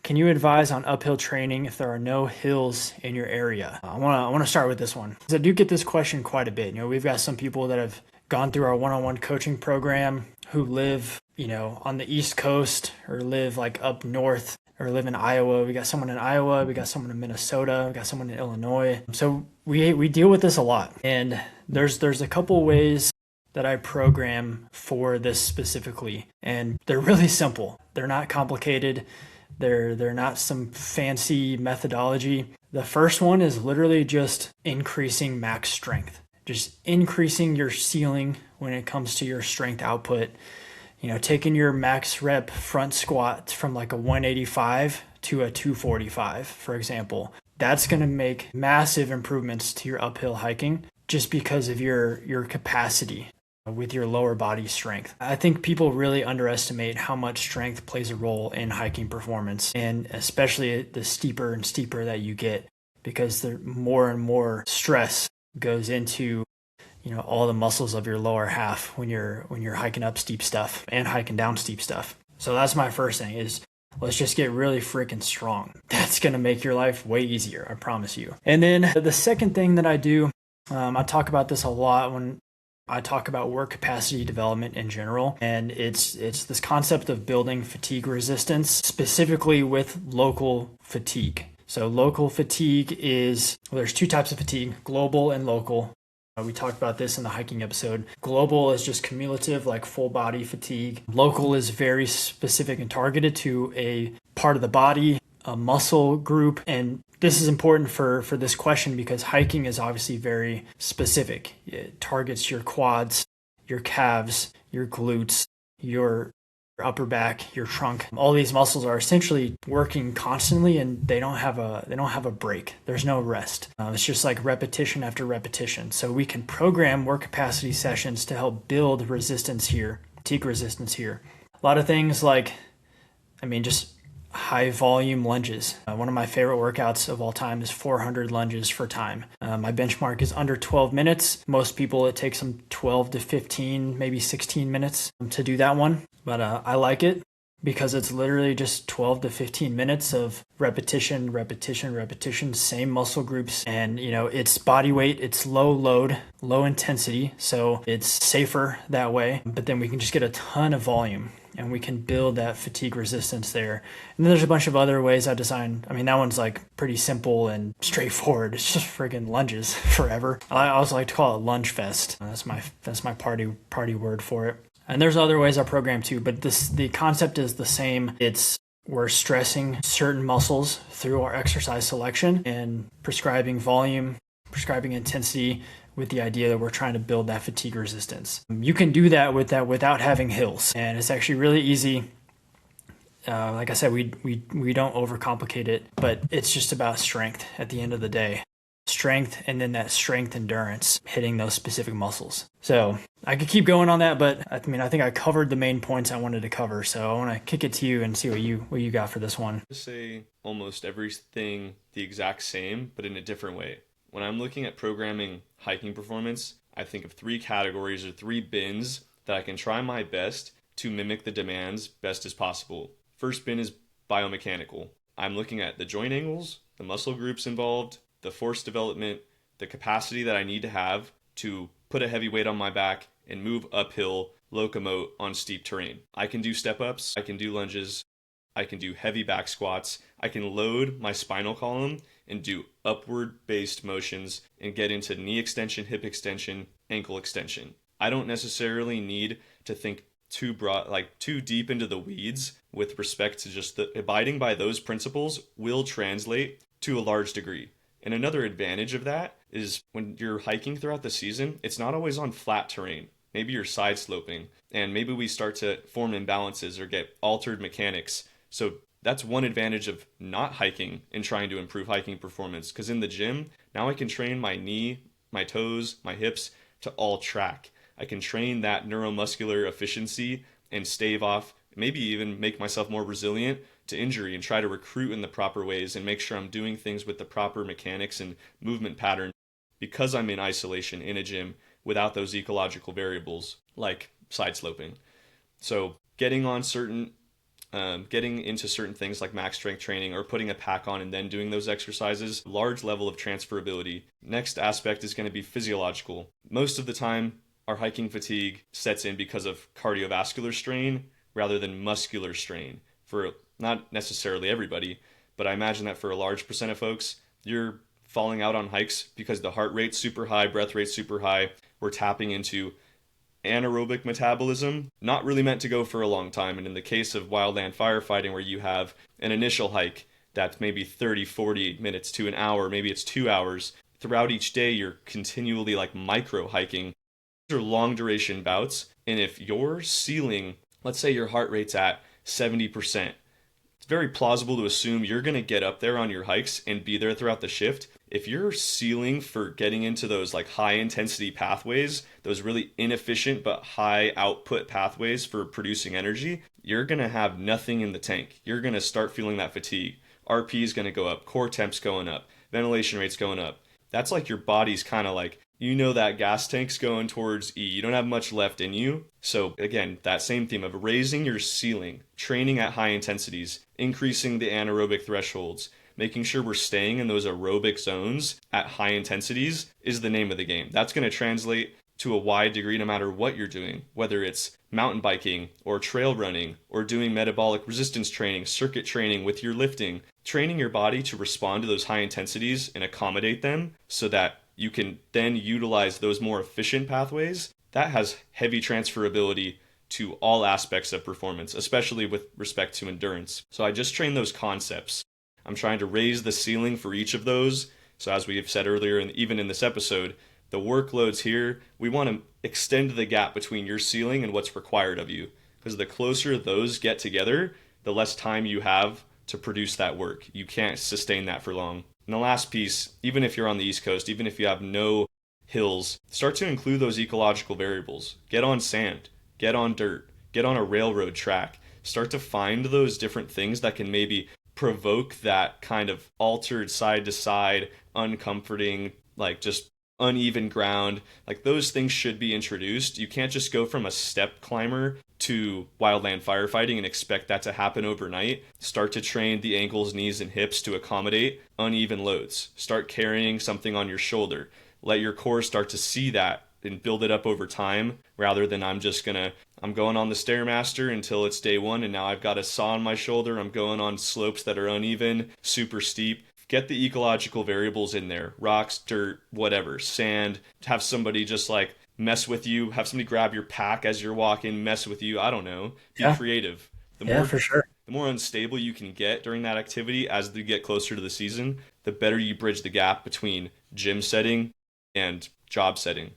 Can you advise on uphill training if there are no hills in your area? I want to start with this one, because I do get this question quite a bit. We've got some people that have gone through our one-on-one coaching program who live, on the East Coast or live like up north or live in Iowa. We got someone in Iowa, we got someone in Minnesota, we got someone in Illinois. So we deal with this a lot. And there's a couple ways that I program for this specifically, and they're really simple. They're not complicated. They're not some fancy methodology. The first one is literally just increasing max strength. Just increasing your ceiling when it comes to your strength output. Taking your max rep front squat from like a 185 to a 245, for example. That's going to make massive improvements to your uphill hiking just because of your capacity with your lower body strength. I think people really underestimate how much strength plays a role in hiking performance, and especially the steeper and steeper that you get, because the more and more stress goes into all the muscles of your lower half when you're hiking up steep stuff and hiking down steep stuff. So that's my first thing is, let's just get really freaking strong. That's going to make your life way easier, I promise you. And then the second thing that I do, I talk about this a lot when I talk about work capacity development in general, and it's this concept of building fatigue resistance, specifically with local fatigue. So local fatigue there's two types of fatigue, global and local. We talked about this in the hiking episode. Global is just cumulative, like full body fatigue. Local is very specific and targeted to a part of the body, a muscle group. And this is important for this question because hiking is obviously very specific. It targets your quads, your calves, your glutes, your upper back, your trunk. All these muscles are essentially working constantly, and they don't have a break. There's no rest. It's just like repetition after repetition. So we can program work capacity sessions to help build resistance here, fatigue resistance here. A lot of things like, just high volume lunges. One of my favorite workouts of all time is 400 lunges for time. My benchmark is under 12 minutes. Most people, it takes them 12 to 15, maybe 16 minutes to do that one. But I like it because it's literally just 12 to 15 minutes of repetition, same muscle groups. And, it's body weight, it's low load, low intensity. So it's safer that way. But then we can just get a ton of volume and we can build that fatigue resistance there. And then there's a bunch of other ways I design. That one's like pretty simple and straightforward. It's just friggin' lunges forever. I also like to call it lunge fest. That's my party word for it. And there's other ways I program too, but the concept is the same. We're stressing certain muscles through our exercise selection and prescribing volume, prescribing intensity with the idea that we're trying to build that fatigue resistance. You can do that without having hills, and it's actually really easy. Like I said, we don't overcomplicate it, but it's just about strength at the end of the day. Strength, and then that strength endurance hitting those specific muscles. So I could keep going on that, but I think I covered the main points I wanted to cover. So I want to kick it to you and see what you got for this one. Say almost everything the exact same, but in a different way. When I'm looking at programming hiking performance, I think of three categories or three bins that I can try my best to mimic the demands best as possible. First bin is biomechanical. I'm looking at the joint angles, the muscle groups involved, the force development, the capacity that I need to have to put a heavy weight on my back and move uphill, locomote on steep terrain. I can do step-ups, I can do lunges, I can do heavy back squats, I can load my spinal column and do upward-based motions and get into knee extension, hip extension, ankle extension. I don't necessarily need to think too broad, too deep into the weeds with respect to just abiding by those principles will translate to a large degree. And another advantage of that is when you're hiking throughout the season, it's not always on flat terrain. Maybe you're side sloping, and maybe we start to form imbalances or get altered mechanics. So that's one advantage of not hiking and trying to improve hiking performance. Because in the gym, now I can train my knee, my toes, my hips to all track. I can train that neuromuscular efficiency and stave off, maybe even make myself more resilient to injury and try to recruit in the proper ways and make sure I'm doing things with the proper mechanics and movement pattern because I'm in isolation in a gym without those ecological variables like side sloping. So getting on certain getting into certain things like max strength training or putting a pack on and then doing those exercises, large level of transferability. Next aspect is going to be physiological. Most of the time, our hiking fatigue sets in because of cardiovascular strain rather than muscular strain for not necessarily everybody, but I imagine that for a large percent of folks, you're falling out on hikes because the heart rate's super high, breath rate's super high. We're tapping into anaerobic metabolism, not really meant to go for a long time. And in the case of wildland firefighting, where you have an initial hike that's maybe 30, 40 minutes to an hour, maybe it's 2 hours, throughout each day, you're continually like micro hiking. These are long duration bouts. And if your ceiling, let's say your heart rate's at 70%, it's very plausible to assume you're going to get up there on your hikes and be there throughout the shift. If your ceiling for getting into those like high intensity pathways, those really inefficient but high output pathways for producing energy, you're going to have nothing in the tank. You're going to start feeling that fatigue. RP is going to go up, core temp's going up, ventilation rate's going up. That's like your body's kind of like, you know, that gas tank's going towards E. You don't have much left in you. So again, that same theme of raising your ceiling, training at high intensities, increasing the anaerobic thresholds, making sure we're staying in those aerobic zones at high intensities is the name of the game. That's going to translate to a wide degree no matter what you're doing, whether it's mountain biking or trail running or doing metabolic resistance training, circuit training with your lifting, training your body to respond to those high intensities and accommodate them so that you can then utilize those more efficient pathways. That has heavy transferability to all aspects of performance, especially with respect to endurance. So I just train those concepts. I'm trying to raise the ceiling for each of those. So as we have said earlier, and even in this episode, the workloads here, we want to extend the gap between your ceiling and what's required of you. Because the closer those get together, the less time you have to produce that work. You can't sustain that for long. And the last piece, even if you're on the East Coast, even if you have no hills, start to include those ecological variables. Get on sand, get on dirt, get on a railroad track. Start to find those different things that can maybe provoke that kind of altered side to side, uncomforting, like just uneven ground. Like those things should be introduced. You can't just go from a step climber to wildland firefighting and expect that to happen overnight. Start to train the ankles, knees, and hips to accommodate uneven loads. Start carrying something on your shoulder. Let your core start to see that and build it up over time rather than I'm going on the Stairmaster until it's day one and now I've got a saw on my shoulder. I'm going on slopes that are uneven, super steep. Get the ecological variables in there. Rocks, dirt, whatever, sand. Have somebody just like mess with you. Have somebody grab your pack as you're walking, mess with you. I don't know. Be Yeah, creative. The yeah, more for sure. the more unstable you can get during that activity as you get closer to the season, the better you bridge the gap between gym setting and job setting.